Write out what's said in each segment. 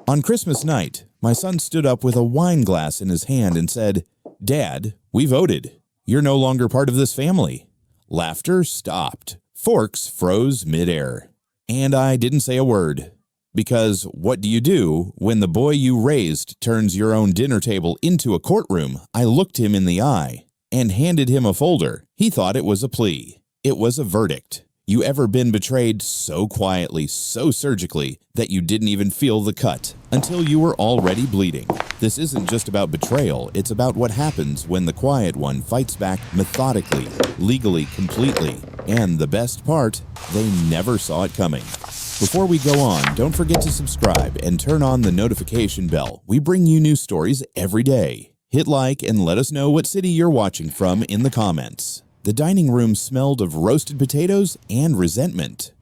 On Christmas night, my son stood up with a wine glass in his hand and said, "Dad, we voted. You're no longer part of this family." Laughter stopped. Forks froze midair. And I didn't say a word. Because what do you do when the boy you raised turns your own dinner table into a courtroom? I looked him in the eye and handed him a folder. He thought it was a plea. It was a verdict. You ever been betrayed so quietly, so surgically, that you didn't even feel the cut until you were already bleeding? This isn't just about betrayal, it's about what happens when the quiet one fights back methodically, legally, completely. And the best part, they never saw it coming. Before we go on, don't forget to subscribe and turn on the notification bell. We bring you new stories every day. Hit like and let us know what city you're watching from in the comments. The dining room smelled of roasted potatoes and resentment.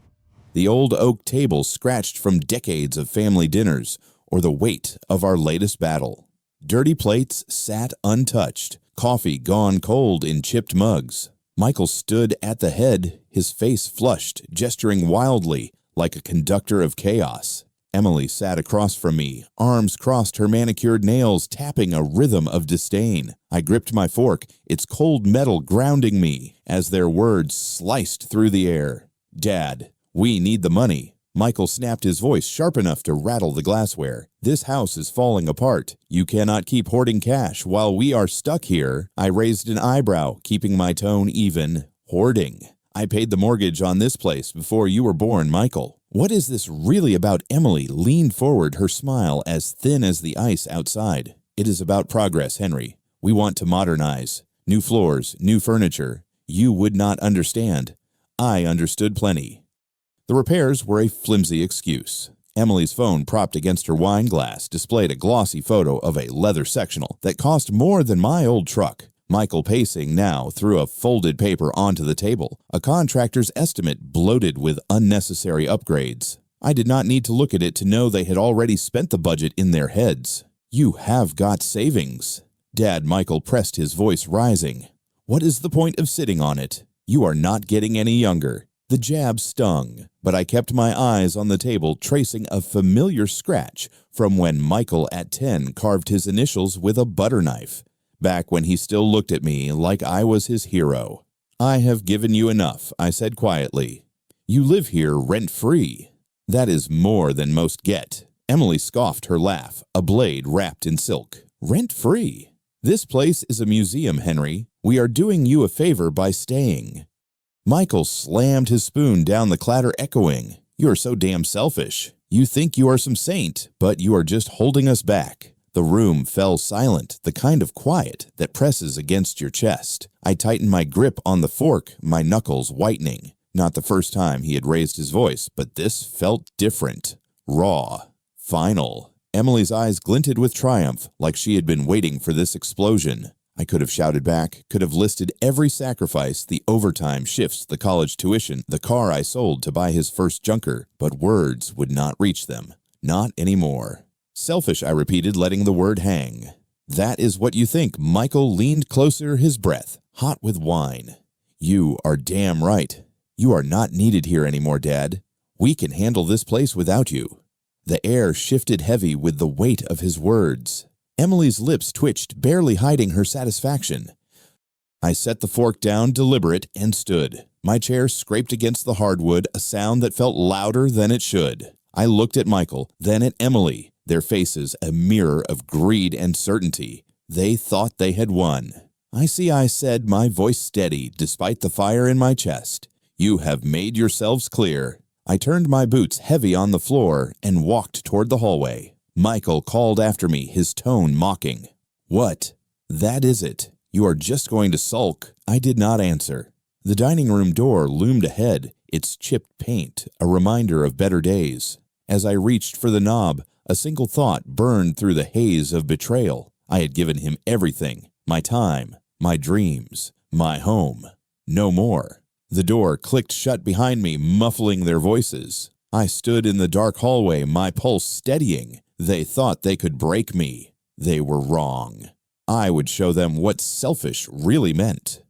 The old oak table scratched from decades of family dinners or the weight of our latest battle. Dirty plates sat untouched, coffee gone cold in chipped mugs. Michael stood at the head, his face flushed, gesturing wildly like a conductor of chaos. Emily sat across from me, arms crossed, her manicured nails tapping a rhythm of disdain. I gripped my fork, its cold metal grounding me as their words sliced through the air. "Dad, we need the money." Michael snapped, his voice sharp enough to rattle the glassware. "This house is falling apart. You cannot keep hoarding cash while we are stuck here." I raised an eyebrow, keeping my tone even. "Hoarding? I paid the mortgage on this place before you were born, Michael." "What is this really about?" Emily leaned forward, her smile as thin as the ice outside. "It is about progress, Henry. We want to modernize. New floors, new furniture. You would not understand. I understood plenty." The repairs were a flimsy excuse. Emily's phone, propped against her wine glass, displayed a glossy photo of a leather sectional that cost more than my old truck. Michael, pacing now, threw a folded paper onto the table, a contractor's estimate bloated with unnecessary upgrades. I did not need to look at it to know they had already spent the budget in their heads. "You have got savings." "Dad," Michael pressed, his voice rising. "What is the point of sitting on it? You are not getting any younger." The jab stung, but I kept my eyes on the table, tracing a familiar scratch from when Michael at 10 carved his initials with a butter knife. Back when he still looked at me like I was his hero. "I have given you enough," I said quietly. "You live here rent-free. That is more than most get." Emily scoffed, her laugh, a blade wrapped in silk. "Rent-free? This place is a museum, Henry. We are doing you a favor by staying." Michael slammed his spoon down, the clatter echoing. "You are so damn selfish. You think you are some saint, but you are just holding us back." The room fell silent, the kind of quiet that presses against your chest. I tightened my grip on the fork, my knuckles whitening. Not the first time he had raised his voice, but this felt different. Raw. Final. Emily's eyes glinted with triumph, like she had been waiting for this explosion. I could have shouted back, could have listed every sacrifice, the overtime shifts, the college tuition, the car I sold to buy his first junker, but words would not reach them. Not anymore. "Selfish," I repeated, letting the word hang. "That is what you think." Michael leaned closer, his breath hot with wine. "You are damn right. You are not needed here anymore, Dad. We can handle this place without you." The air shifted heavy with the weight of his words. Emily's lips twitched, barely hiding her satisfaction. I set the fork down, deliberate, and stood. My chair scraped against the hardwood, a sound that felt louder than it should. I looked at Michael, then at Emily. Their faces a mirror of greed and certainty. They thought they had won. "I see," I said, my voice steady despite the fire in my chest. "You have made yourselves clear." I turned my boots heavy on the floor and walked toward the hallway. Michael called after me, his tone mocking. "What? That is it. You are just going to sulk." I did not answer. The dining room door loomed ahead, its chipped paint a reminder of better days. As I reached for the knob, a single thought burned through the haze of betrayal. I had given him everything, my time, my dreams, my home. No more. The door clicked shut behind me, muffling their voices. I stood in the dark hallway, my pulse steadying. They thought they could break me. They were wrong. I would show them what selfish really meant.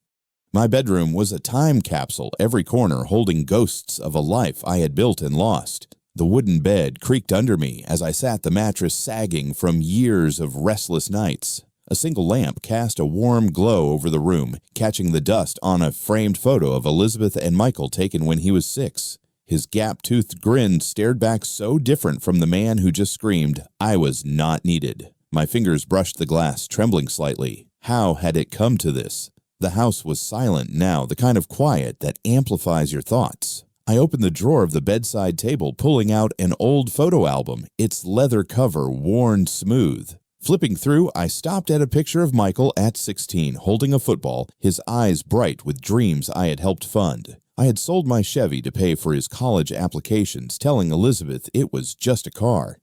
My bedroom was a time capsule, every corner holding ghosts of a life I had built and lost. The wooden bed creaked under me as I sat, the mattress sagging from years of restless nights. A single lamp cast a warm glow over the room, catching the dust on a framed photo of Elizabeth and Michael taken when he was 6. His gap-toothed grin stared back so different from the man who just screamed, "I was not needed." My fingers brushed the glass, trembling slightly. How had it come to this? The house was silent now, the kind of quiet that amplifies your thoughts. I opened the drawer of the bedside table, pulling out an old photo album, its leather cover worn smooth. Flipping through, I stopped at a picture of Michael at 16, holding a football, his eyes bright with dreams I had helped fund. I had sold my Chevy to pay for his college applications, telling Elizabeth it was just a car.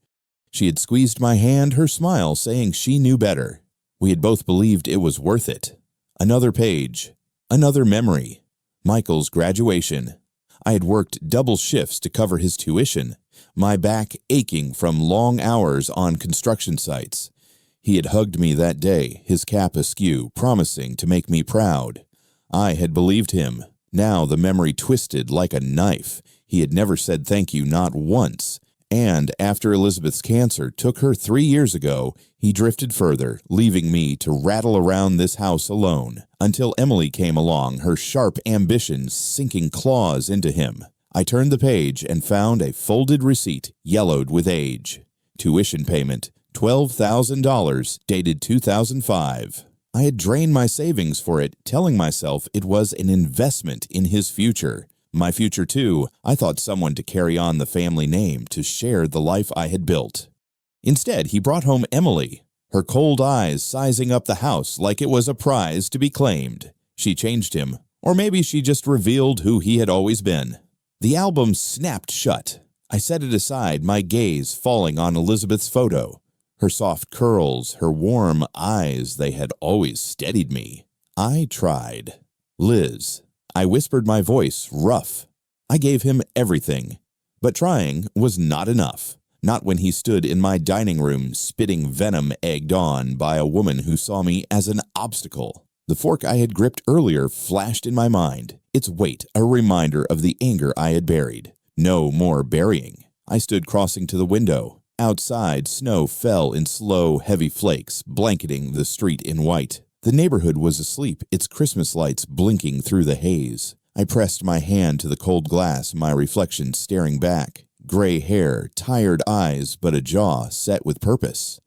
She had squeezed my hand, her smile saying she knew better. We had both believed it was worth it. Another page, another memory. Michael's graduation. I had worked double shifts to cover his tuition, my back aching from long hours on construction sites. He had hugged me that day, his cap askew, promising to make me proud. I had believed him. Now the memory twisted like a knife. He had never said thank you, not once. And after Elizabeth's cancer took her 3 years ago, he drifted further, leaving me to rattle around this house alone, until Emily came along, her sharp ambitions sinking claws into him. I turned the page and found a folded receipt, yellowed with age. Tuition payment, $12,000, dated 2005. I had drained my savings for it, telling myself it was an investment in his future. My future, too. I thought someone to carry on the family name, to share the life I had built. Instead, he brought home Emily, her cold eyes sizing up the house like it was a prize to be claimed. She changed him, or maybe she just revealed who he had always been. The album snapped shut. I set it aside, my gaze falling on Elizabeth's photo. Her soft curls, her warm eyes, they had always steadied me. I tried. Liz. I whispered, my voice rough. I gave him everything. But trying was not enough. Not when he stood in my dining room, spitting venom egged on by a woman who saw me as an obstacle. The fork I had gripped earlier flashed in my mind, its weight a reminder of the anger I had buried. No more burying. I stood crossing to the window. Outside, snow fell in slow, heavy flakes, blanketing the street in white. The neighborhood was asleep, its Christmas lights blinking through the haze. I pressed my hand to the cold glass, my reflection staring back. Gray hair, tired eyes, but a jaw set with purpose.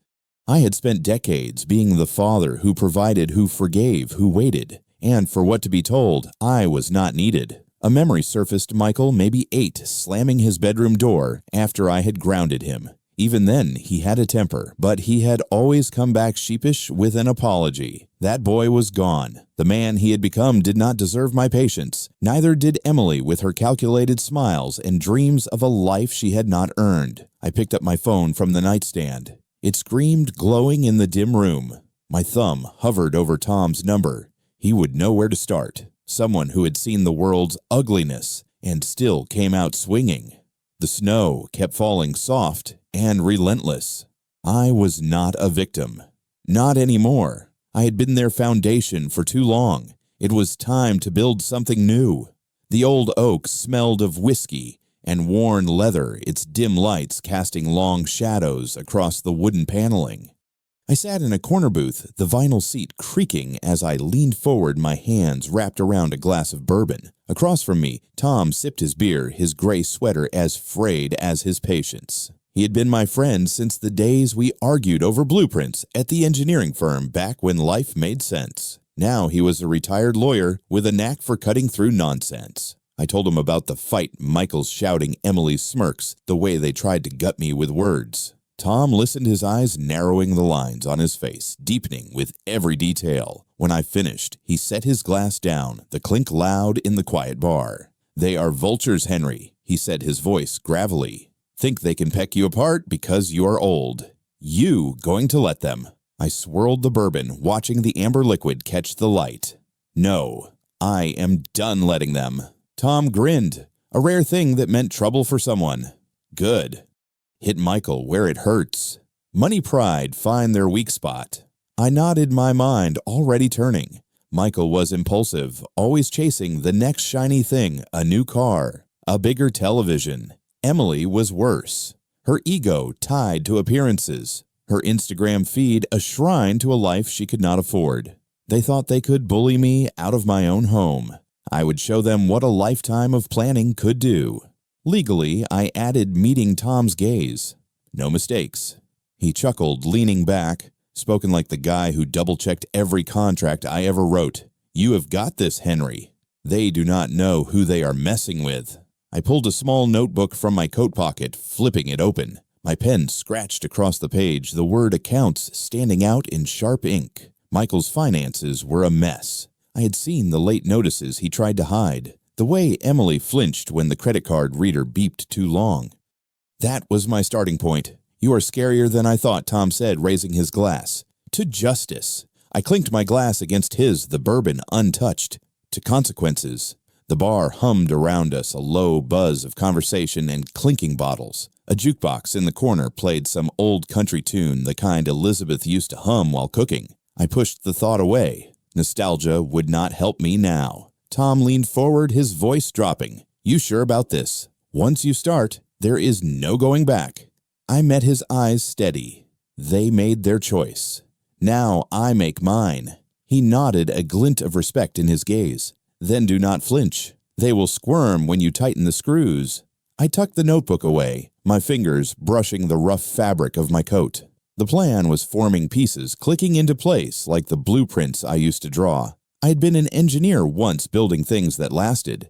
I had spent decades being the father who provided, who forgave, who waited. And for what to be told, I was not needed. A memory surfaced, Michael, maybe 8, slamming his bedroom door after I had grounded him. Even then, he had a temper, but he had always come back sheepish with an apology. That boy was gone. The man he had become did not deserve my patience. Neither did Emily with her calculated smiles and dreams of a life she had not earned. I picked up my phone from the nightstand. It screamed, glowing in the dim room. My thumb hovered over Tom's number. He would know where to start. Someone who had seen the world's ugliness and still came out swinging. The snow kept falling soft and relentless. I was not a victim. Not anymore. I had been their foundation for too long. It was time to build something new. The old oak smelled of whiskey and worn leather, its dim lights casting long shadows across the wooden paneling. I sat in a corner booth, the vinyl seat creaking as I leaned forward, my hands wrapped around a glass of bourbon. Across from me, Tom sipped his beer, his gray sweater as frayed as his patience. He had been my friend since the days we argued over blueprints at the engineering firm back when life made sense. Now he was a retired lawyer with a knack for cutting through nonsense. I told him about the fight, Michael's shouting, Emily's smirks, the way they tried to gut me with words. Tom listened, his eyes narrowing the lines on his face, deepening with every detail. When I finished, he set his glass down, the clink loud in the quiet bar. "They are vultures, Henry," he said, his voice gravelly. "Think they can peck you apart because you are old. You going to let them?" I swirled the bourbon, watching the amber liquid catch the light. "No, I am done letting them." Tom grinned, a rare thing that meant trouble for someone. "Good. Hit Michael where it hurts. Money pride find their weak spot." I nodded, my mind already turning. Michael was impulsive, always chasing the next shiny thing, a new car, a bigger television. Emily was worse. Her ego tied to appearances. Her Instagram feed a shrine to a life she could not afford. They thought they could bully me out of my own home. I would show them what a lifetime of planning could do. Legally, I added meeting Tom's gaze. No mistakes. He chuckled, leaning back, spoken like the guy who double-checked every contract I ever wrote. "You have got this, Henry. They do not know who they are messing with." I pulled a small notebook from my coat pocket, flipping it open. My pen scratched across the page, the word accounts standing out in sharp ink. Michael's finances were a mess. I had seen the late notices he tried to hide, the way Emily flinched when the credit card reader beeped too long. That was my starting point. "You are scarier than I thought," Tom said, raising his glass. "To justice." I clinked my glass against his, the bourbon untouched. "To consequences." The bar hummed around us, a low buzz of conversation and clinking bottles. A jukebox in the corner played some old country tune, the kind Elizabeth used to hum while cooking. I pushed the thought away. Nostalgia would not help me now. Tom leaned forward, his voice dropping. "You sure about this? Once you start, there is no going back." I met his eyes steady. They made their choice. Now I make mine. He nodded, a glint of respect in his gaze. "Then do not flinch. They will squirm when you tighten the screws." I tucked the notebook away, my fingers brushing the rough fabric of my coat. The plan was forming pieces, clicking into place like the blueprints I used to draw. I had been an engineer once, building things that lasted.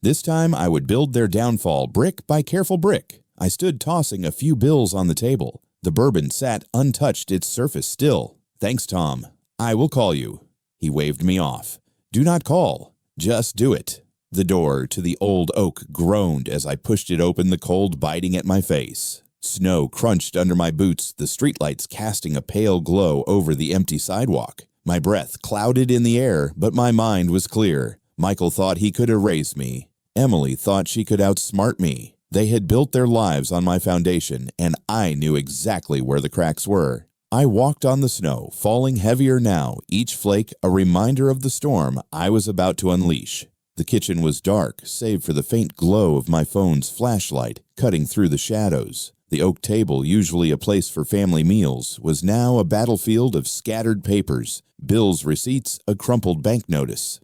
This time I would build their downfall brick by careful brick. I stood tossing a few bills on the table. The bourbon sat untouched, its surface still. "Thanks, Tom. I will call you." He waved me off. "Do not call. Just do it." The door to the old oak groaned as I pushed it open, the cold biting at my face. Snow crunched under my boots, the streetlights casting a pale glow over the empty sidewalk. My breath clouded in the air, but my mind was clear. Michael thought he could erase me. Emily thought she could outsmart me. They had built their lives on my foundation, and I knew exactly where the cracks were. I walked on the snow, falling heavier now, each flake a reminder of the storm I was about to unleash. The kitchen was dark, save for the faint glow of my phone's flashlight cutting through the shadows. The oak table, usually a place for family meals, was now a battlefield of scattered papers, bills, receipts, a crumpled bank notice.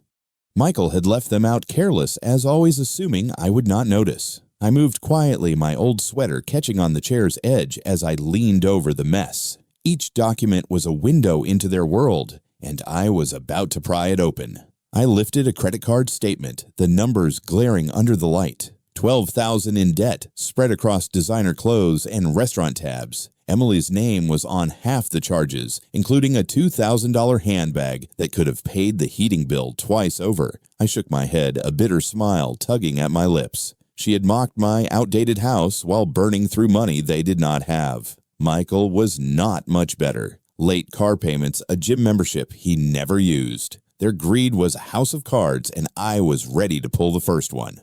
Michael had left them out careless, as always assuming I would not notice. I moved quietly, my old sweater catching on the chair's edge as I leaned over the mess. Each document was a window into their world, and I was about to pry it open. I lifted a credit card statement, the numbers glaring under the light. $12,000 in debt, spread across designer clothes and restaurant tabs. Emily's name was on half the charges, including a $2,000 handbag that could have paid the heating bill twice over. I shook my head, a bitter smile tugging at my lips. She had mocked my outdated house while burning through money they did not have. Michael was not much better. Late car payments, a gym membership he never used. Their greed was a house of cards, and I was ready to pull the first one.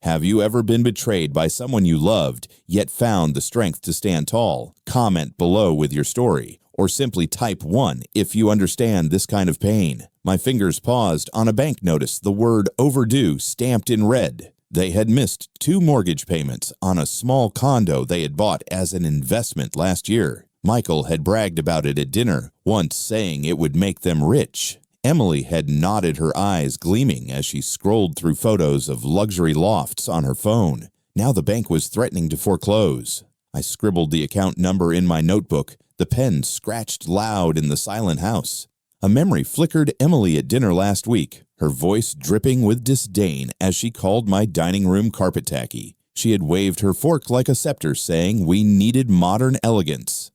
Have you ever been betrayed by someone you loved, yet found the strength to stand tall? Comment below with your story, or simply type 1 if you understand this kind of pain. My fingers paused on a bank notice, the word overdue stamped in red. They had missed 2 mortgage payments on a small condo they had bought as an investment last year. Michael had bragged about it at dinner, once saying it would make them rich. Emily had nodded, her eyes gleaming as she scrolled through photos of luxury lofts on her phone. Now the bank was threatening to foreclose. I scribbled the account number in my notebook. The pen scratched loud in the silent house. A memory flickered Emily at dinner last week, her voice dripping with disdain as she called my dining room carpet tacky. She had waved her fork like a scepter, saying we needed modern elegance.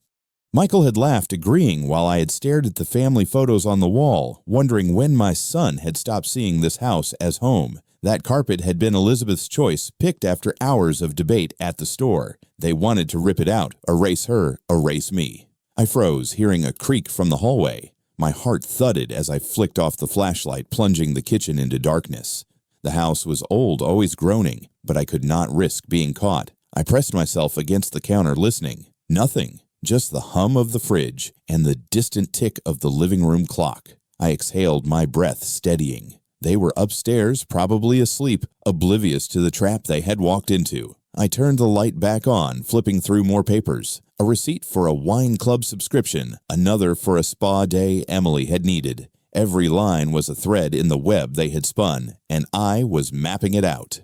Michael had laughed, agreeing, while I had stared at the family photos on the wall, wondering when my son had stopped seeing this house as home. That carpet had been Elizabeth's choice, picked after hours of debate at the store. They wanted to rip it out, erase her, erase me. I froze, hearing a creak from the hallway. My heart thudded as I flicked off the flashlight, plunging the kitchen into darkness. The house was old, always groaning, but I could not risk being caught. I pressed myself against the counter, listening. Nothing. Just the hum of the fridge and the distant tick of the living room clock. I exhaled, my breath steadying. They were upstairs, probably asleep, oblivious to the trap they had walked into. I turned the light back on, flipping through more papers. A receipt for a wine club subscription, another for a spa day Emily had needed. Every line was a thread in the web they had spun, and I was mapping it out.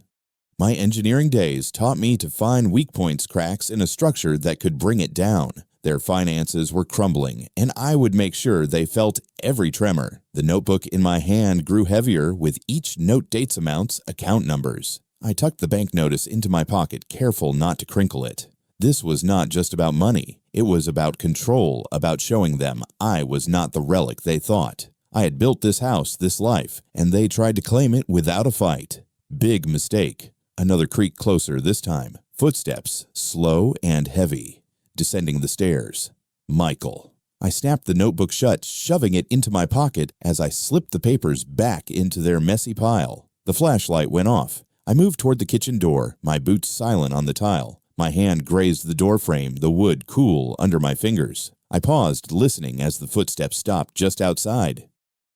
My engineering days taught me to find weak points cracks in a structure that could bring it down. Their finances were crumbling, and I would make sure they felt every tremor. The notebook in my hand grew heavier with each note dates amounts, account numbers. I tucked the bank notice into my pocket, careful not to crinkle it. This was not just about money. It was about control, about showing them I was not the relic they thought. I had built this house, this life, and they tried to claim it without a fight. Big mistake. Another creak closer this time. Footsteps, slow and heavy, descending the stairs. Michael. I snapped the notebook shut, shoving it into my pocket as I slipped the papers back into their messy pile. The flashlight went off. I moved toward the kitchen door, my boots silent on the tile. My hand grazed the door frame, the wood cool under my fingers. I paused, listening as the footsteps stopped just outside.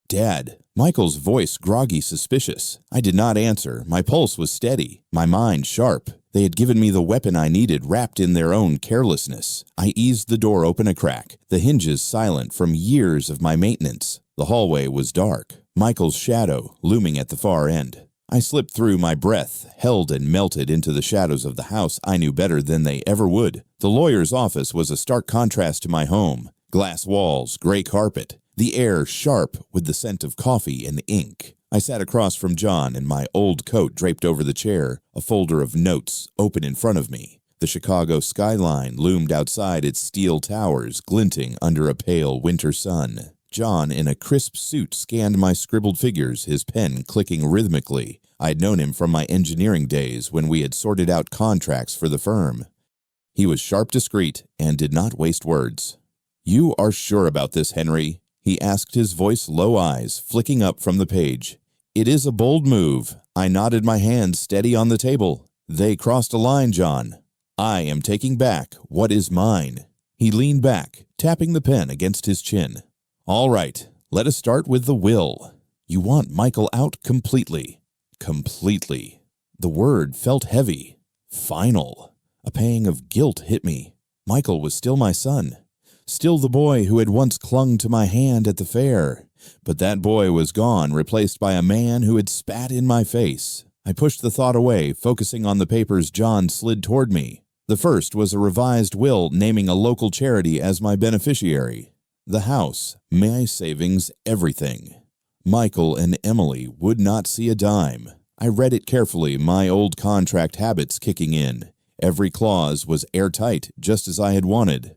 "Dad." Michael's voice groggy, suspicious. I did not answer. My pulse was steady, my mind sharp. They had given me the weapon I needed, wrapped in their own carelessness. I eased the door open a crack, the hinges silent from years of my maintenance. The hallway was dark, Michael's shadow looming at the far end. I slipped through, my breath held and melted into the shadows of the house I knew better than they ever would. The lawyer's office was a stark contrast to my home. Glass walls, gray carpet, the air sharp with the scent of coffee and ink. I sat across from John in my old coat draped over the chair, a folder of notes open in front of me. The Chicago skyline loomed outside its steel towers, glinting under a pale winter sun. John, in a crisp suit, scanned my scribbled figures, his pen clicking rhythmically. I had known him from my engineering days when we had sorted out contracts for the firm. He was sharp, discreet, and did not waste words. "You are sure about this, Henry?" he asked, his voice low, eyes flicking up from the page. "It is a bold move." I nodded, my hands steady on the table. "They crossed a line, John. I am taking back what is mine." He leaned back, tapping the pen against his chin. "All right, let us start with the will. You want Michael out completely." Completely. The word felt heavy. Final. A pang of guilt hit me. Michael was still my son. Still the boy who had once clung to my hand at the fair. But that boy was gone, replaced by a man who had spat in my face. I pushed the thought away, focusing on the papers John slid toward me. The first was a revised will naming a local charity as my beneficiary. The house, my savings, everything. Michael and Emily would not see a dime. I read it carefully, my old contract habits kicking in. Every clause was airtight, just as I had wanted.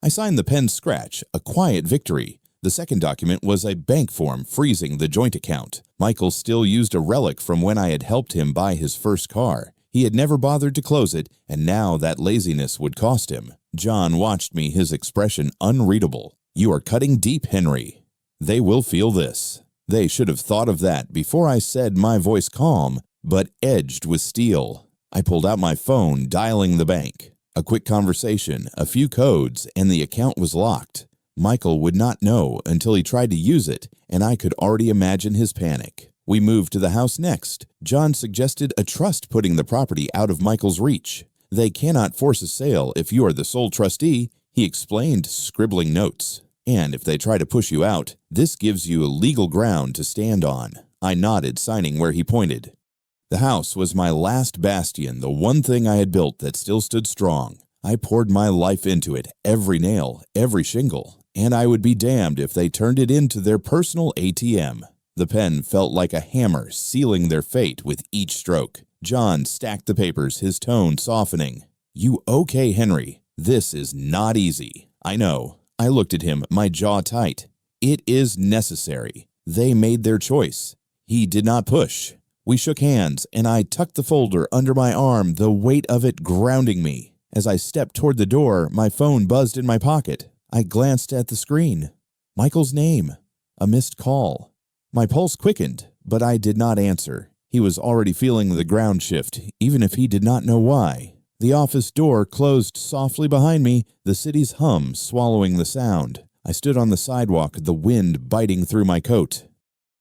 I signed the pen scratch, a quiet victory. The second document was a bank form freezing the joint account. Michael still used a relic from when I had helped him buy his first car. He had never bothered to close it, and now that laziness would cost him. John watched me, his expression unreadable. "You are cutting deep, Henry. They will feel this." They should have thought of that before I said, my voice calm, but edged with steel. I pulled out my phone, dialing the bank. A quick conversation, a few codes, and the account was locked. Michael would not know until he tried to use it, and I could already imagine his panic. We moved to the house next. John suggested a trust putting the property out of Michael's reach. "They cannot force a sale if you are the sole trustee," he explained, scribbling notes. "And if they try to push you out, this gives you a legal ground to stand on." I nodded, signing where he pointed. The house was my last bastion, the one thing I had built that still stood strong. I poured my life into it, every nail, every shingle, and I would be damned if they turned it into their personal ATM. The pen felt like a hammer, sealing their fate with each stroke. John stacked the papers, his tone softening. "You okay, Henry? This is not easy." "I know." I looked at him, my jaw tight. "It is necessary." They made their choice. He did not push. We shook hands, and I tucked the folder under my arm, the weight of it grounding me. As I stepped toward the door, my phone buzzed in my pocket. I glanced at the screen. Michael's name. A missed call. My pulse quickened, but I did not answer. He was already feeling the ground shift, even if he did not know why. The office door closed softly behind me, the city's hum swallowing the sound. I stood on the sidewalk, the wind biting through my coat.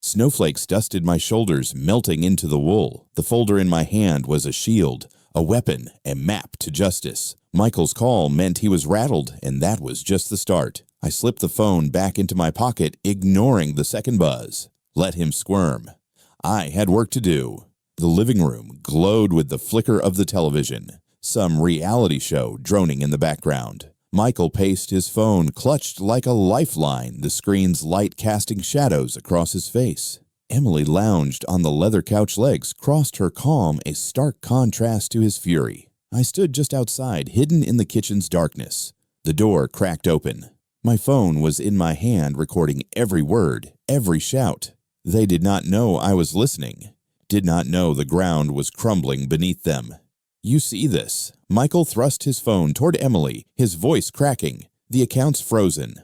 Snowflakes dusted my shoulders, melting into the wool. The folder in my hand was a shield, A weapon, a map to justice. Michael's call meant he was rattled, and that was just the start. I slipped the phone back into my pocket, ignoring the second buzz. Let him squirm. I had work to do. The living room glowed with the flicker of the television, some reality show droning in the background. Michael paced his phone, clutched like a lifeline, the screen's light casting shadows across his face. Emily lounged on the leather couch legs, crossed her calm, a stark contrast to his fury. I stood just outside, hidden in the kitchen's darkness. The door cracked open. My phone was in my hand, recording every word, every shout. They did not know I was listening, did not know the ground was crumbling beneath them. You see this. Michael thrust his phone toward Emily, his voice cracking, the accounts frozen.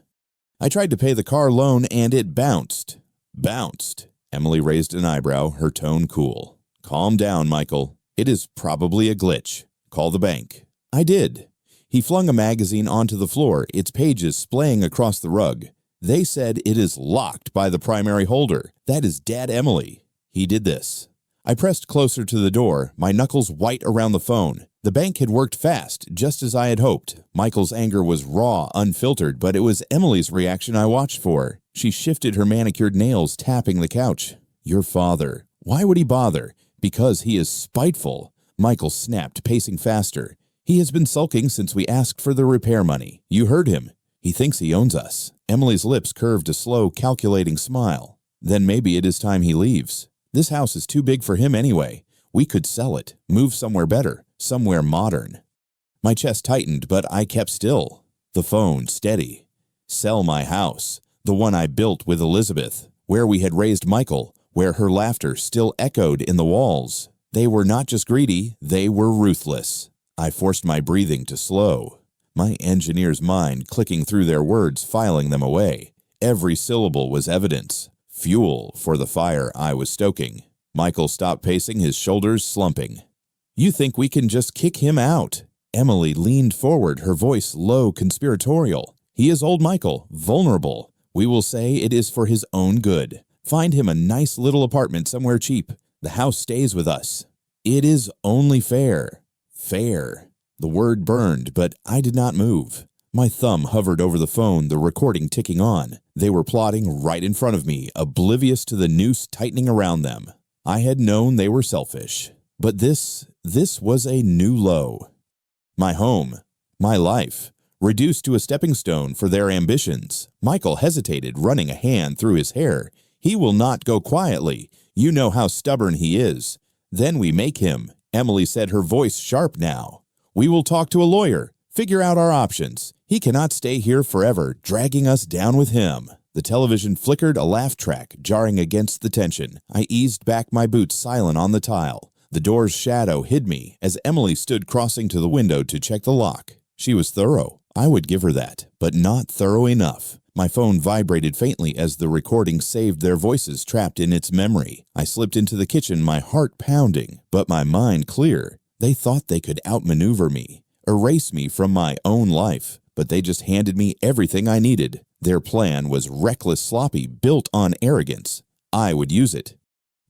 I tried to pay the car loan and it bounced. Bounced. Emily raised an eyebrow, her tone cool. Calm down, Michael. It is probably a glitch. Call the bank. I did. He flung a magazine onto the floor, its pages splaying across the rug. They said it is locked by the primary holder. That is Dad Emily. He did this. I pressed closer to the door, my knuckles white around the phone. The bank had worked fast, just as I had hoped. Michael's anger was raw, unfiltered, but it was Emily's reaction I watched for. She shifted her manicured nails, tapping the couch. Your father. Why would he bother? Because he is spiteful. Michael snapped, pacing faster. He has been sulking since we asked for the repair money. You heard him. He thinks he owns us. Emily's lips curved a slow, calculating smile. Then maybe it is time he leaves. This house is too big for him anyway. We could sell it, move somewhere better, somewhere modern. My chest tightened, but I kept still. The phone steady. Sell my house, the one I built with Elizabeth, where we had raised Michael, where her laughter still echoed in the walls. They were not just greedy, they were ruthless. I forced my breathing to slow, my engineer's mind clicking through their words, filing them away. Every syllable was evidence, fuel for the fire I was stoking. Michael stopped pacing, his shoulders slumping. You think we can just kick him out? Emily leaned forward, her voice low, conspiratorial. He is old Michael, vulnerable. We will say it is for his own good. Find him a nice little apartment somewhere cheap. The house stays with us. It is only fair. Fair. The word burned, but I did not move. My thumb hovered over the phone, the recording ticking on. They were plotting right in front of me, oblivious to the noose tightening around them. I had known they were selfish. But this was a new low. My home, my life, reduced to a stepping stone for their ambitions. Michael hesitated, running a hand through his hair. He will not go quietly. You know how stubborn he is. Then we make him. Emily said, her voice sharp now. We will talk to a lawyer, figure out our options. He cannot stay here forever, dragging us down with him. The television flickered, a laugh track jarring against the tension. I eased back my boots, silent on the tile. The door's shadow hid me as Emily stood crossing to the window to check the lock. She was thorough. I would give her that, but not thorough enough. My phone vibrated faintly as the recording saved their voices trapped in its memory. I slipped into the kitchen, my heart pounding, but my mind clear. They thought they could outmaneuver me, erase me from my own life, but they just handed me everything I needed. Their plan was reckless, sloppy, built on arrogance. I would use it.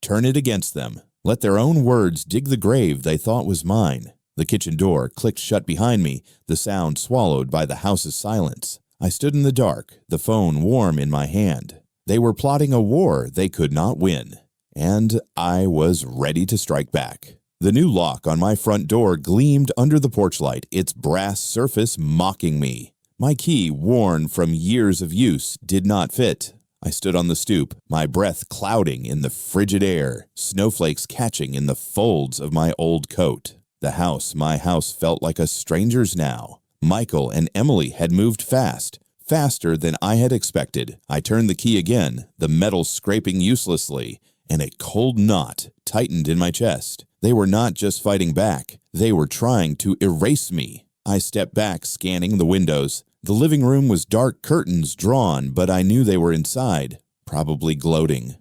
Turn it against them. Let their own words dig the grave they thought was mine. The kitchen door clicked shut behind me, the sound swallowed by the house's silence. I stood in the dark, the phone warm in my hand. They were plotting a war they could not win, and I was ready to strike back. The new lock on my front door gleamed under the porch light, its brass surface mocking me. My key, worn from years of use, did not fit. I stood on the stoop, my breath clouding in the frigid air, snowflakes catching in the folds of my old coat. The house, my house, felt like a stranger's now. Michael and Emily had moved fast, faster than I had expected. I turned the key again, the metal scraping uselessly, and a cold knot tightened in my chest. They were not just fighting back, they were trying to erase me. I stepped back, scanning the windows. The living room was dark, curtains drawn, but I knew they were inside, probably gloating.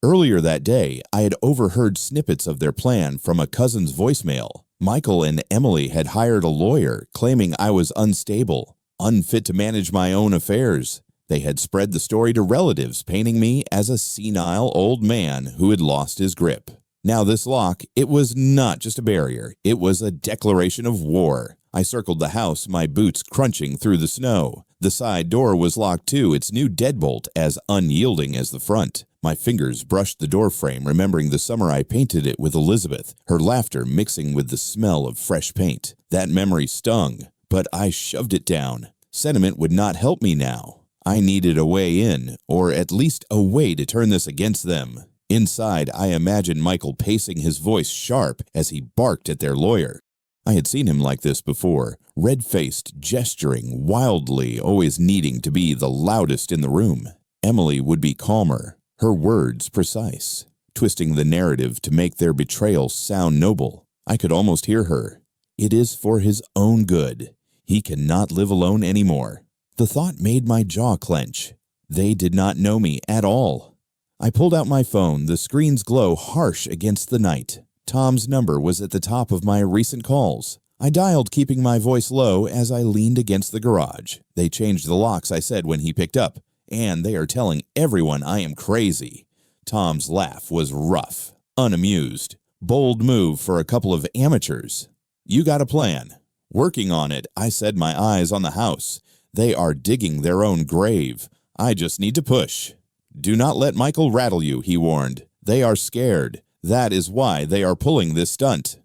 Earlier that day, I had overheard snippets of their plan from a cousin's voicemail. Michael and Emily had hired a lawyer, claiming I was unstable, unfit to manage my own affairs. They had spread the story to relatives, painting me as a senile old man who had lost his grip. Now this lock, it was not just a barrier, it was a declaration of war. I circled the house, my boots crunching through the snow. The side door was locked too, its new deadbolt as unyielding as the front. My fingers brushed the door frame, remembering the summer I painted it with Elizabeth, her laughter mixing with the smell of fresh paint. That memory stung, but I shoved it down. Sentiment would not help me now. I needed a way in, or at least a way to turn this against them. Inside, I imagined Michael pacing, his voice sharp as he barked at their lawyer. I had seen him like this before, red-faced, gesturing wildly, always needing to be the loudest in the room. Emily would be calmer, her words precise, twisting the narrative to make their betrayal sound noble. I could almost hear her. It is for his own good. He cannot live alone anymore. The thought made my jaw clench. They did not know me at all. I pulled out my phone, the screen's glow harsh against the night. Tom's number was at the top of my recent calls. I dialed, keeping my voice low as I leaned against the garage. They changed the locks, I said when he picked up, and they are telling everyone I am crazy. Tom's laugh was rough, unamused. Bold move for a couple of amateurs. You got a plan. Working on it, I said, my eyes on the house. They are digging their own grave. I just need to push. Do not let Michael rattle you, he warned. They are scared. That is why they are pulling this stunt.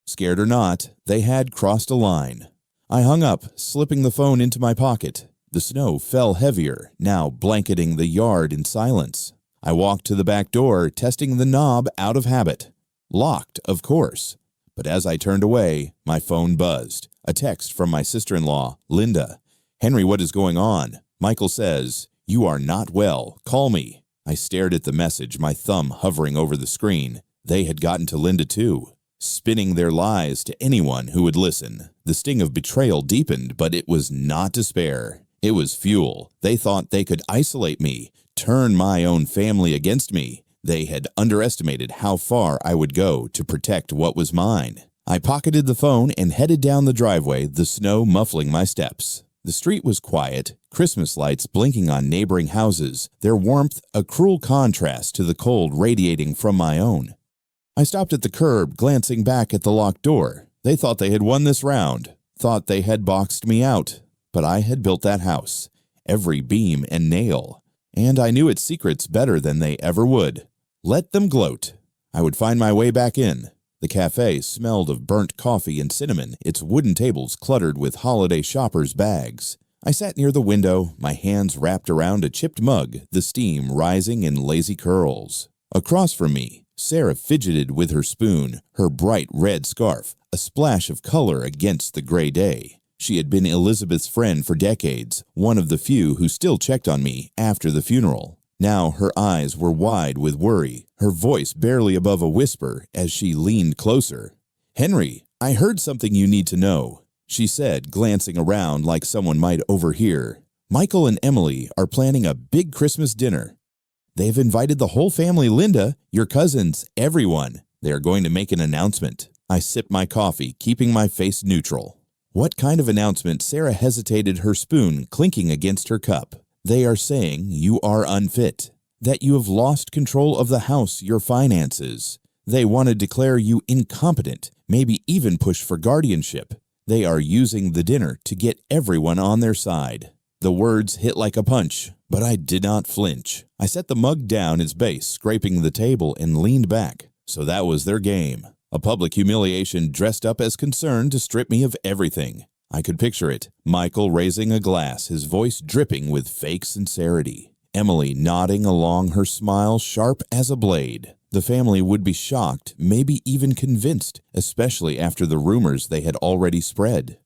Scared or not, they had crossed a line. I hung up, slipping the phone into my pocket. The snow fell heavier, now blanketing the yard in silence. I walked to the back door, testing the knob out of habit. Locked, of course. But as I turned away, my phone buzzed. A text from my sister-in-law, Linda. Henry, what is going on? Michael says, you are not well. Call me. I stared at the message, my thumb hovering over the screen. They had gotten to Linda too, spinning their lies to anyone who would listen. The sting of betrayal deepened, but it was not despair. It was fuel. They thought they could isolate me, turn my own family against me. They had underestimated how far I would go to protect what was mine. I pocketed the phone and headed down the driveway, the snow muffling my steps. The street was quiet, Christmas lights blinking on neighboring houses, their warmth a cruel contrast to the cold radiating from my own. I stopped at the curb, glancing back at the locked door. They thought they had won this round, thought they had boxed me out. But I had built that house, every beam and nail, and I knew its secrets better than they ever would. Let them gloat. I would find my way back in. The cafe smelled of burnt coffee and cinnamon, its wooden tables cluttered with holiday shoppers' bags. I sat near the window, my hands wrapped around a chipped mug, the steam rising in lazy curls. Across from me, Sarah fidgeted with her spoon, her bright red scarf, a splash of color against the gray day. She had been Elizabeth's friend for decades, one of the few who still checked on me after the funeral. Now her eyes were wide with worry, her voice barely above a whisper as she leaned closer. Henry, I heard something you need to know, she said, glancing around like someone might overhear. Michael and Emily are planning a big Christmas dinner. They've invited the whole family, Linda, your cousins, everyone. They are going to make an announcement. I sipped my coffee, keeping my face neutral. What kind of announcement? Sarah hesitated, her spoon clinking against her cup. They are saying you are unfit, that you have lost control of the house, your finances. They want to declare you incompetent, maybe even push for guardianship. They are using the dinner to get everyone on their side. The words hit like a punch, but I did not flinch. I set the mug down its base, scraping the table, and leaned back. So that was their game. A public humiliation dressed up as concern to strip me of everything. I could picture it. Michael raising a glass, his voice dripping with fake sincerity. Emily nodding along, her smile sharp as a blade. The family would be shocked, maybe even convinced, especially after the rumors they had already spread.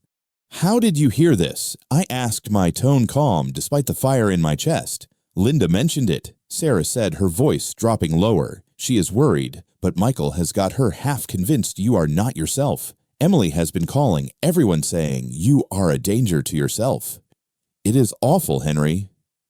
How did you hear this? I asked, my tone calm despite the fire in my chest. Linda mentioned it, Sarah said, her voice dropping lower. She is worried, but Michael has got her half convinced you are not yourself. Emily has been calling, everyone saying you are a danger to yourself. It is awful, Henry.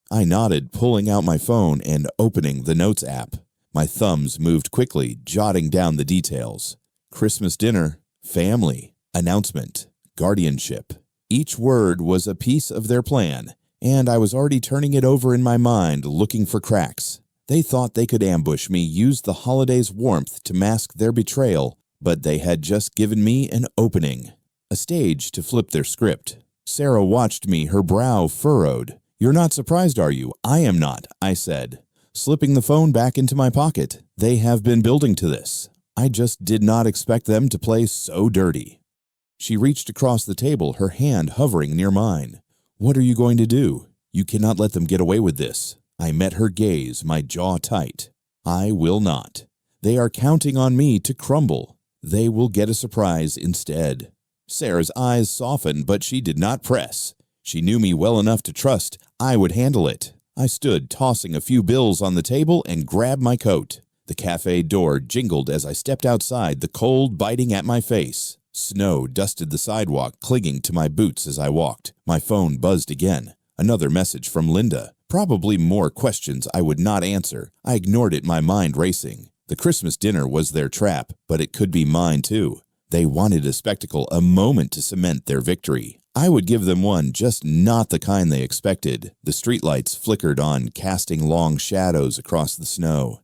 I nodded, pulling out my phone and opening the notes app. My thumbs moved quickly, jotting down the details. Christmas dinner, family, announcement, guardianship. Each word was a piece of their plan, and I was already turning it over in my mind, looking for cracks. They thought they could ambush me, use the holiday's warmth to mask their betrayal, but they had just given me an opening, a stage to flip their script. Sarah watched me, her brow furrowed. "You're not surprised, are you?" "I am not," I said, slipping the phone back into my pocket. "They have been building to this. I just did not expect them to play so dirty." She reached across the table, her hand hovering near mine. "What are you going to do? You cannot let them get away with this." I met her gaze, my jaw tight. "I will not. They are counting on me to crumble. They will get a surprise instead." Sarah's eyes softened, but she did not press. She knew me well enough to trust I would handle it. I stood, tossing a few bills on the table, and grabbed my coat. The cafe door jingled as I stepped outside, the cold biting at my face. Snow dusted the sidewalk, clinging to my boots as I walked. My phone buzzed again. Another message from Linda. Probably more questions I would not answer. I ignored it, my mind racing. The Christmas dinner was their trap, but it could be mine too. They wanted a spectacle, a moment to cement their victory. I would give them one, just not the kind they expected. The streetlights flickered on, casting long shadows across the snow.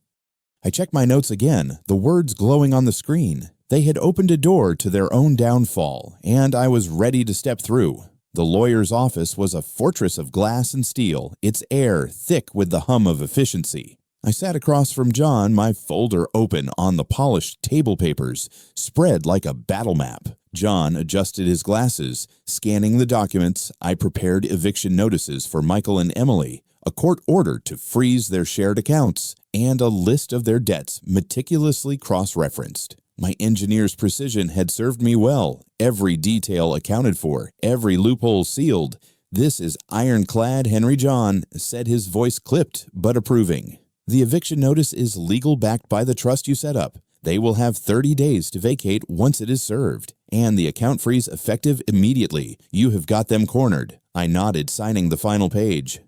I checked my notes again, the words glowing on the screen. They had opened a door to their own downfall, and I was ready to step through. The lawyer's office was a fortress of glass and steel, its air thick with the hum of efficiency. I sat across from John, my folder open on the polished table papers, spread like a battle map. John adjusted his glasses. Scanning the documents, I prepared eviction notices for Michael and Emily, a court order to freeze their shared accounts, and a list of their debts meticulously cross-referenced. My engineer's precision had served me well, every detail accounted for, every loophole sealed. "This is ironclad, Henry John," said his voice clipped but approving. "The eviction notice is legal, backed by the trust you set up. They will have 30 days to vacate once it is served, and the account freeze effective immediately. You have got them cornered." I nodded, signing the final page.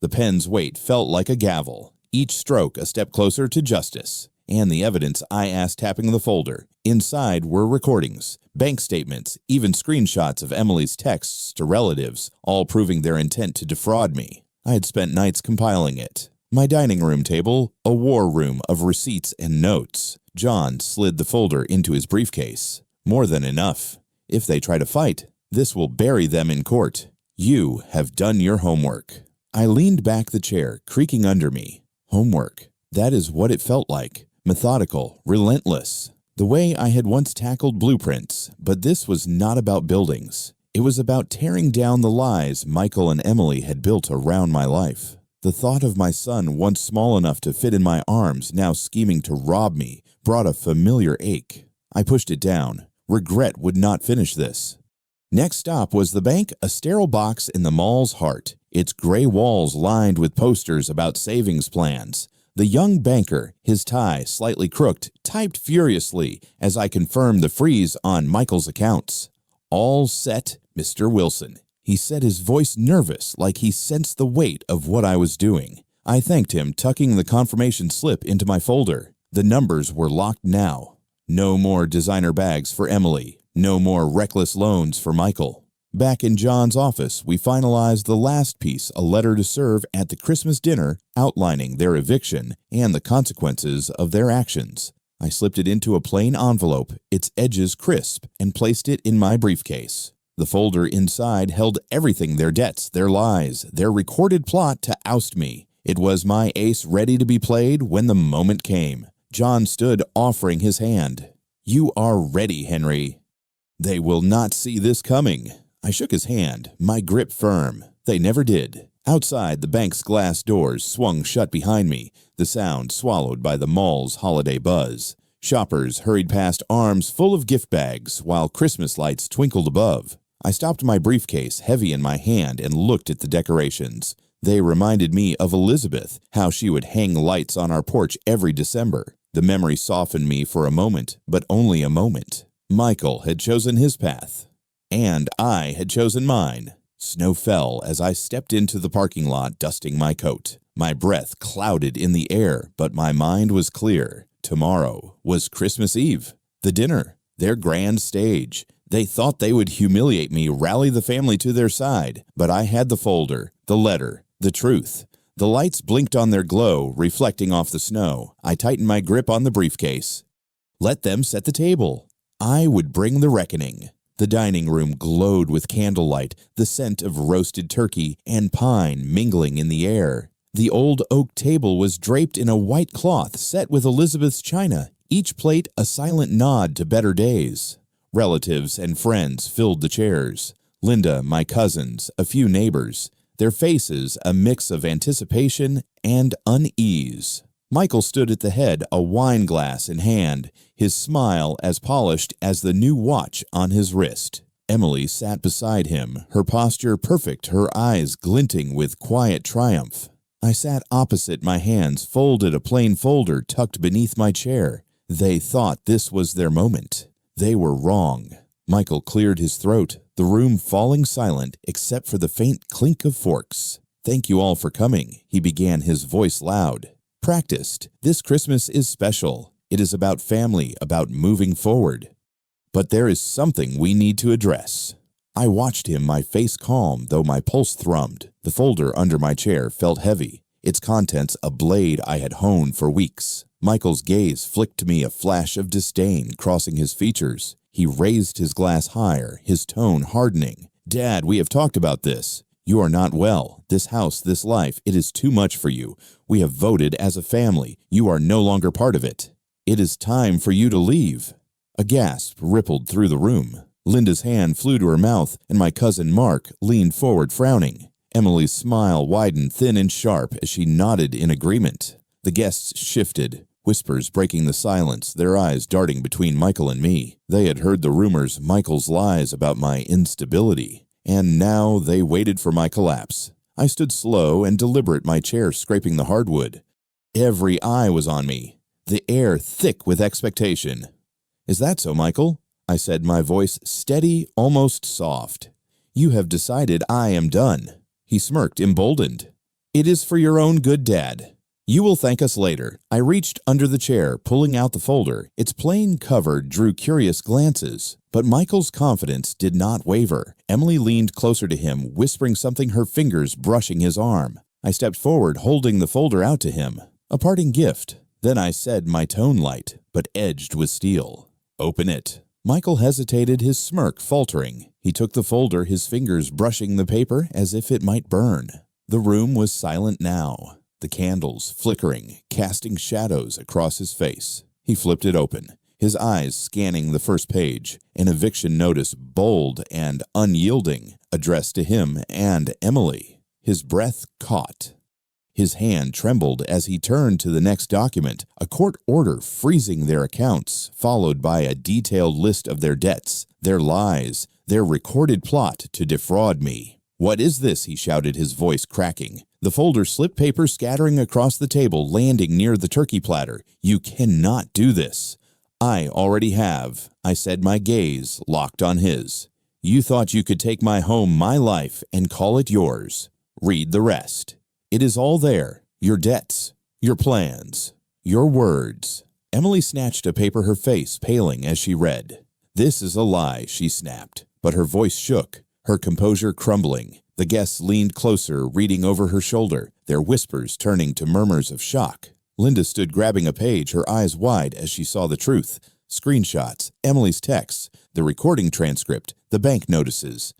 The pen's weight felt like a gavel, each stroke a step closer to justice. "And the evidence," I asked, tapping the folder. Inside were recordings, bank statements, even screenshots of Emily's texts to relatives, all proving their intent to defraud me. I had spent nights compiling it. My dining room table, a war room of receipts and notes. John slid the folder into his briefcase. "More than enough. If they try to fight, this will bury them in court. You have done your homework." I leaned back the chair, creaking under me. Homework. That is what it felt like. Methodical, relentless. The way I had once tackled blueprints, but this was not about buildings. It was about tearing down the lies Michael and Emily had built around my life. The thought of my son, once small enough to fit in my arms, now scheming to rob me, brought a familiar ache. I pushed it down. Regret would not finish this. Next stop was the bank, a sterile box in the mall's heart, its gray walls lined with posters about savings plans. The young banker, his tie slightly crooked, typed furiously as I confirmed the freeze on Michael's accounts. "All set, Mr. Wilson." He said, his voice nervous, like he sensed the weight of what I was doing. I thanked him, tucking the confirmation slip into my folder. The numbers were locked now. No more designer bags for Emily. No more reckless loans for Michael. Back in John's office, we finalized the last piece, a letter to serve at the Christmas dinner outlining their eviction and the consequences of their actions. I slipped it into a plain envelope, its edges crisp, and placed it in my briefcase. The folder inside held everything: their debts, their lies, their recorded plot to oust me. It was my ace ready to be played when the moment came. John stood, offering his hand. "You are ready, Henry." "They will not see this coming." I shook his hand, my grip firm. They never did. Outside, the bank's glass doors swung shut behind me, the sound swallowed by the mall's holiday buzz. Shoppers hurried past, arms full of gift bags, while Christmas lights twinkled above. I stopped my briefcase, heavy in my hand, and looked at the decorations. They reminded me of Elizabeth, how she would hang lights on our porch every December. The memory softened me for a moment, but only a moment. Michael had chosen his path, and I had chosen mine. Snow fell as I stepped into the parking lot, dusting my coat. My breath clouded in the air, but my mind was clear. Tomorrow was Christmas Eve. The dinner, their grand stage. They thought they would humiliate me, rally the family to their side, but I had the folder, the letter, the truth. The lights blinked on their glow, reflecting off the snow. I tightened my grip on the briefcase. Let them set the table. I would bring the reckoning. The dining room glowed with candlelight, the scent of roasted turkey and pine mingling in the air. The old oak table was draped in a white cloth set with Elizabeth's china, each plate a silent nod to better days. Relatives and friends filled the chairs. Linda, my cousins, a few neighbors, their faces a mix of anticipation and unease. Michael stood at the head, a wine glass in hand, his smile as polished as the new watch on his wrist. Emily sat beside him, her posture perfect, her eyes glinting with quiet triumph. I sat opposite, my hands folded, a plain folder tucked beneath my chair. They thought this was their moment. They were wrong. Michael cleared his throat, the room falling silent except for the faint clink of forks. Thank you all for coming, he began, his voice loud. Practiced. This Christmas is special. It is about family, about moving forward. But there is something we need to address. I watched him, my face calm, though my pulse thrummed. The folder under my chair felt heavy, its contents a blade I had honed for weeks. Michael's gaze flicked to me, a flash of disdain crossing his features. He raised his glass higher, his tone hardening. Dad, we have talked about this. You are not well. This house, this life, it is too much for you. We have voted as a family. You are no longer part of it. It is time for you to leave. A gasp rippled through the room. Linda's hand flew to her mouth, and my cousin Mark leaned forward frowning. Emily's smile widened thin and sharp as she nodded in agreement. The guests shifted, whispers breaking the silence, their eyes darting between Michael and me. They had heard the rumors, Michael's lies about my instability, and now they waited for my collapse. I stood slow and deliberate, my chair scraping the hardwood. Every eye was on me, the air thick with expectation. Is that so, Michael? I said, my voice steady, almost soft. You have decided I am done. He smirked, emboldened. It is for your own good, Dad. You will thank us later. I reached under the chair, pulling out the folder. Its plain cover drew curious glances, but Michael's confidence did not waver. Emily leaned closer to him, whispering something, her fingers brushing his arm. I stepped forward, holding the folder out to him. A parting gift. Then I said, my tone light, but edged with steel. Open it. Michael hesitated, his smirk faltering. He took the folder, his fingers brushing the paper as if it might burn. The room was silent now, the candles flickering, casting shadows across his face. He flipped it open, his eyes scanning the first page, an eviction notice bold and unyielding, addressed to him and Emily. His breath caught. His hand trembled as he turned to the next document, a court order freezing their accounts, followed by a detailed list of their debts, their lies, their recorded plot to defraud me. What is this? He shouted, his voice cracking. The folder slipped paper scattering across the table, landing near the turkey platter. You cannot do this. I already have, I said, my gaze locked on his. You thought you could take my home, my life, and call it yours. Read the rest. It is all there, your debts, your plans, your words. Emily snatched a paper, her face paling as she read. This is a lie, she snapped, but her voice shook, her composure crumbling. The guests leaned closer, reading over her shoulder, their whispers turning to murmurs of shock. Linda stood grabbing a page, her eyes wide as she saw the truth. Screenshots, Emily's texts, the recording transcript, the bank notices.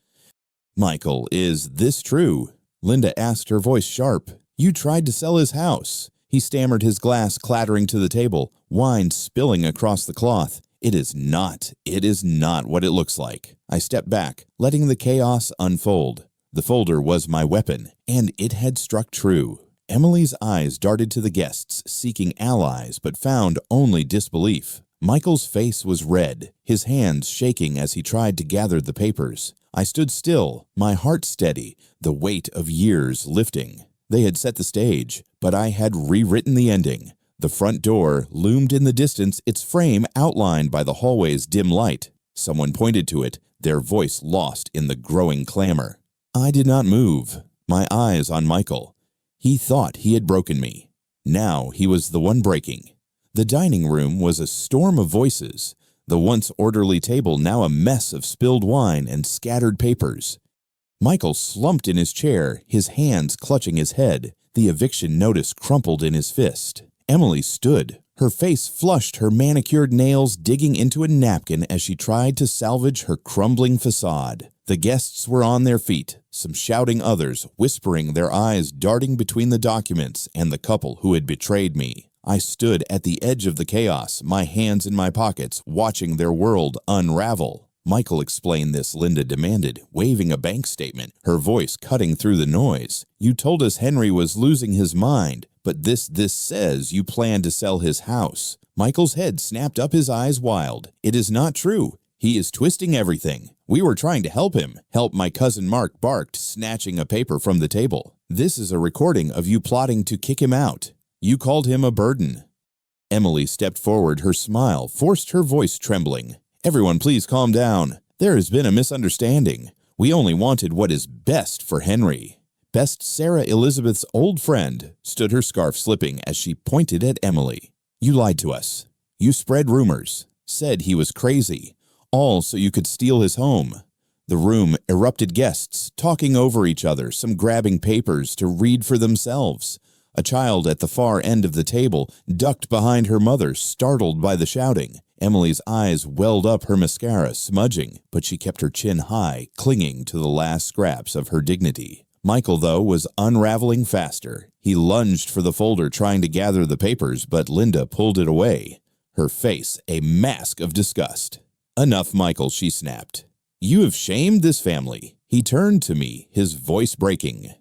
Michael, is this true? Linda asked, her voice sharp. You tried to sell his house. He stammered, his glass clattering to the table, wine spilling across the cloth. It is not what it looks like. I stepped back, letting the chaos unfold. The folder was my weapon, and it had struck true. Emily's eyes darted to the guests, seeking allies, but found only disbelief. Michael's face was red, his hands shaking as he tried to gather the papers. I stood still, my heart steady, the weight of years lifting. They had set the stage, but I had rewritten the ending. The front door loomed in the distance, its frame outlined by the hallway's dim light. Someone pointed to it, their voice lost in the growing clamor. I did not move, my eyes on Michael. He thought he had broken me. Now he was the one breaking. The dining room was a storm of voices, the once orderly table now a mess of spilled wine and scattered papers. Michael slumped in his chair, his hands clutching his head. The eviction notice crumpled in his fist. Emily stood, her face flushed, her manicured nails digging into a napkin as she tried to salvage her crumbling facade. The guests were on their feet, some shouting, others whispering, their eyes darting between the documents and the couple who had betrayed me. I stood at the edge of the chaos, my hands in my pockets, watching their world unravel. Michael, explain this, Linda demanded, waving a bank statement, her voice cutting through the noise. You told us Henry was losing his mind, but this says you plan to sell his house. Michael's head snapped up, his eyes wild. It is not true. He is twisting everything. We were trying to help him. Help, my cousin Mark barked, snatching a paper from the table. This is a recording of you plotting to kick him out. You called him a burden. Emily stepped forward, her smile forced her voice trembling. Everyone, please calm down. There has been a misunderstanding. We only wanted what is best for Henry. Best Sarah Elizabeth's old friend stood, her scarf slipping as she pointed at Emily. You lied to us. You spread rumors, said he was crazy, all so you could steal his home. The room erupted, guests talking over each other, some grabbing papers to read for themselves. A child at the far end of the table ducked behind her mother, startled by the shouting. Emily's eyes welled up, her mascara smudging, but she kept her chin high, clinging to the last scraps of her dignity. Michael, though, was unraveling faster. He lunged for the folder, trying to gather the papers, but Linda pulled it away, her face a mask of disgust. Enough, Michael, she snapped. You have shamed this family. He turned to me, his voice breaking.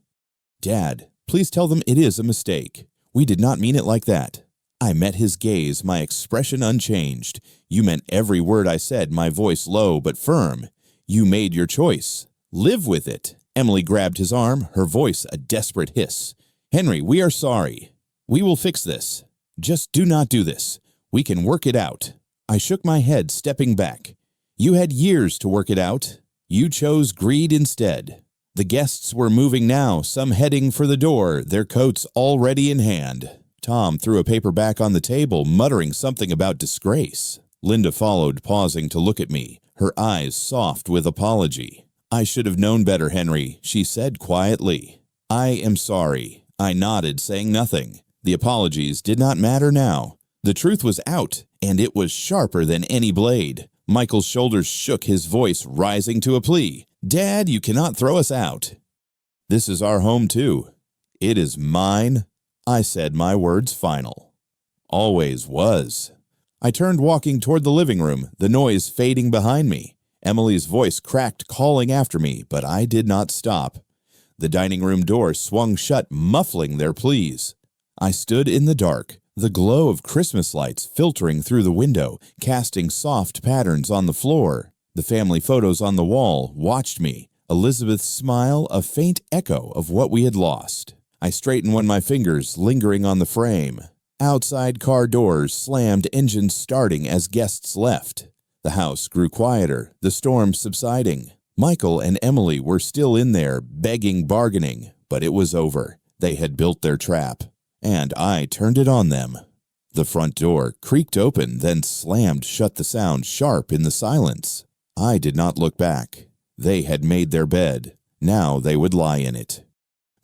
Dad, please tell them it is a mistake. We did not mean it like that. I met his gaze, my expression unchanged. You meant every word I said, my voice low but firm. You made your choice. Live with it. Emily grabbed his arm, her voice a desperate hiss. Henry, we are sorry. We will fix this. Just do not do this. We can work it out. I shook my head, stepping back. You had years to work it out. You chose greed instead. The guests were moving now, some heading for the door, their coats already in hand. Tom threw a paper back on the table, muttering something about disgrace. Linda followed, pausing to look at me, her eyes soft with apology. I should have known better, Henry, she said quietly. I am sorry. I nodded, saying nothing. The apologies did not matter now. The truth was out, and it was sharper than any blade. Michael's shoulders shook, his voice rising to a plea. Dad, you cannot throw us out. This is our home too. It is mine. I said, my words final. Always was. I turned, walking toward the living room, the noise fading behind me. Emily's voice cracked, calling after me, but I did not stop. The dining room door swung shut, muffling their pleas. I stood in the dark, the glow of Christmas lights filtering through the window, casting soft patterns on the floor. The family photos on the wall watched me, Elizabeth's smile a faint echo of what we had lost. I straightened when my fingers lingering on the frame. Outside car doors slammed, engines starting as guests left. The house grew quieter, the storm subsiding. Michael and Emily were still in there, begging, bargaining, but it was over. They had built their trap, and I turned it on them. The front door creaked open, then slammed shut, the sound sharp in the silence. I did not look back. They had made their bed. Now they would lie in it.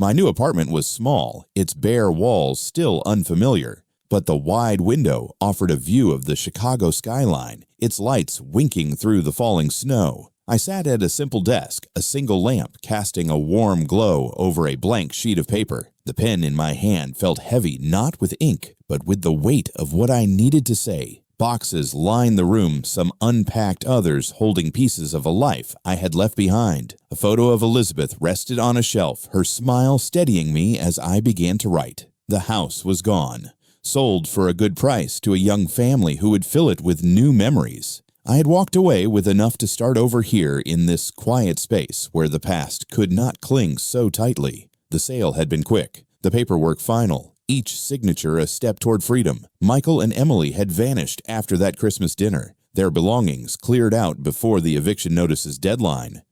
My new apartment was small, its bare walls still unfamiliar, but the wide window offered a view of the Chicago skyline, its lights winking through the falling snow. I sat at a simple desk, a single lamp casting a warm glow over a blank sheet of paper. The pen in my hand felt heavy, not with ink, but with the weight of what I needed to say. Boxes lined the room, some unpacked, others holding pieces of a life I had left behind. A photo of Elizabeth rested on a shelf, her smile steadying me as I began to write. The house was gone, sold for a good price to a young family who would fill it with new memories. I had walked away with enough to start over here in this quiet space where the past could not cling so tightly. The sale had been quick, the paperwork final, each signature a step toward freedom. Michael and Emily had vanished after that Christmas dinner, their belongings cleared out before the eviction notice's deadline.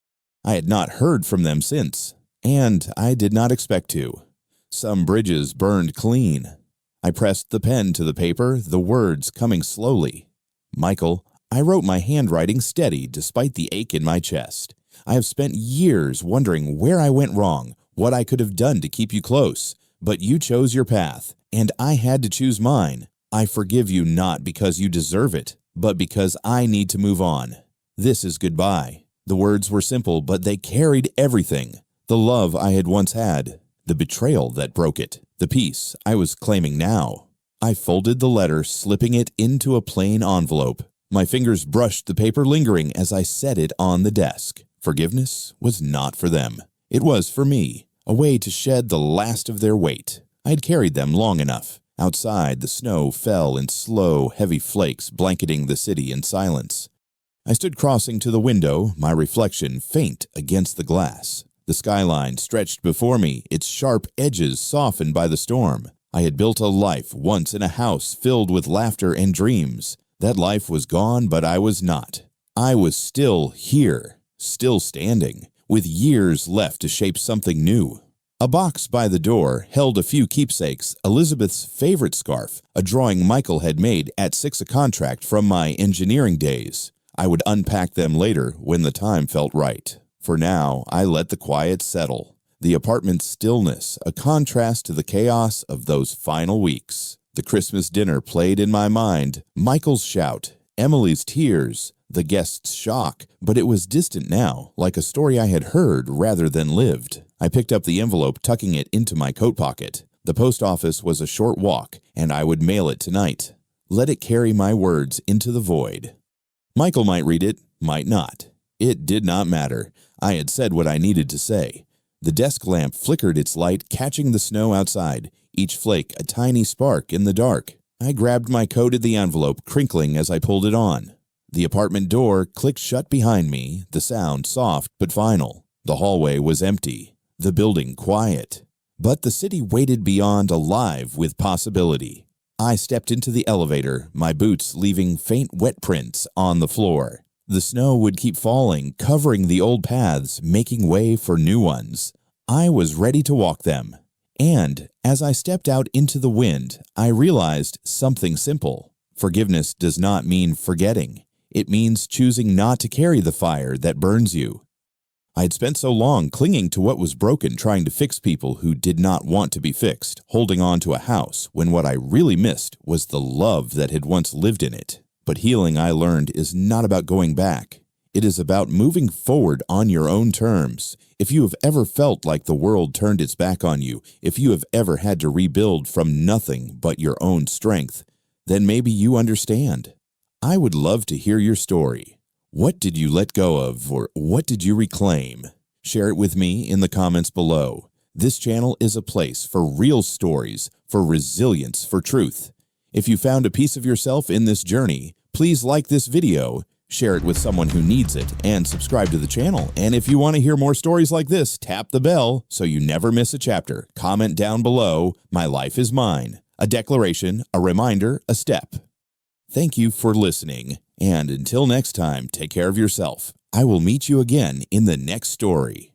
I had not heard from them since, and I did not expect to. Some bridges burned clean. I pressed the pen to the paper, the words coming slowly. Michael, I wrote, my handwriting steady despite the ache in my chest. I have spent years wondering where I went wrong, what I could have done to keep you close, but you chose your path, and I had to choose mine. I forgive you not because you deserve it, but because I need to move on. This is goodbye." The words were simple, but they carried everything. The love I had once had, the betrayal that broke it, the peace I was claiming now. I folded the letter, slipping it into a plain envelope. My fingers brushed the paper, lingering as I set it on the desk. Forgiveness was not for them. It was for me, a way to shed the last of their weight. I had carried them long enough. Outside, the snow fell in slow, heavy flakes, blanketing the city in silence. I stood crossing to the window, my reflection faint against the glass. The skyline stretched before me, its sharp edges softened by the storm. I had built a life once in a house filled with laughter and dreams. That life was gone, but I was not. I was still here, still standing, with years left to shape something new. A box by the door held a few keepsakes, Elizabeth's favorite scarf, a drawing Michael had made at 6 a contract from my engineering days. I would unpack them later when the time felt right. For now, I let the quiet settle. The apartment's stillness, a contrast to the chaos of those final weeks. The Christmas dinner played in my mind, Michael's shout, Emily's tears, the guests' shock, but it was distant now, like a story I had heard rather than lived. I picked up the envelope, tucking it into my coat pocket. The post office was a short walk, and I would mail it tonight. Let it carry my words into the void. Michael might read it, might not. It did not matter. I had said what I needed to say. The desk lamp flickered its light, catching the snow outside, each flake a tiny spark in the dark. I grabbed my coat at the envelope, crinkling as I pulled it on. The apartment door clicked shut behind me, the sound soft but final. The hallway was empty, the building quiet. But the city waited beyond, alive with possibility. I stepped into the elevator, my boots leaving faint wet prints on the floor. The snow would keep falling, covering the old paths, making way for new ones. I was ready to walk them. And as I stepped out into the wind, I realized something simple. Forgiveness does not mean forgetting. It means choosing not to carry the fire that burns you. I had spent so long clinging to what was broken, trying to fix people who did not want to be fixed, holding on to a house, when what I really missed was the love that had once lived in it. But healing, I learned, is not about going back. It is about moving forward on your own terms. If you have ever felt like the world turned its back on you, if you have ever had to rebuild from nothing but your own strength, then maybe you understand. I would love to hear your story. What did you let go of, or what did you reclaim? Share it with me in the comments below. This channel is a place for real stories, for resilience, for truth. If you found a piece of yourself in this journey, please like this video, share it with someone who needs it, and subscribe to the channel. And if you want to hear more stories like this, tap the bell so you never miss a chapter. Comment down below, "My life is mine." A declaration, a reminder, a step. Thank you for listening, and until next time, take care of yourself. I will meet you again in the next story.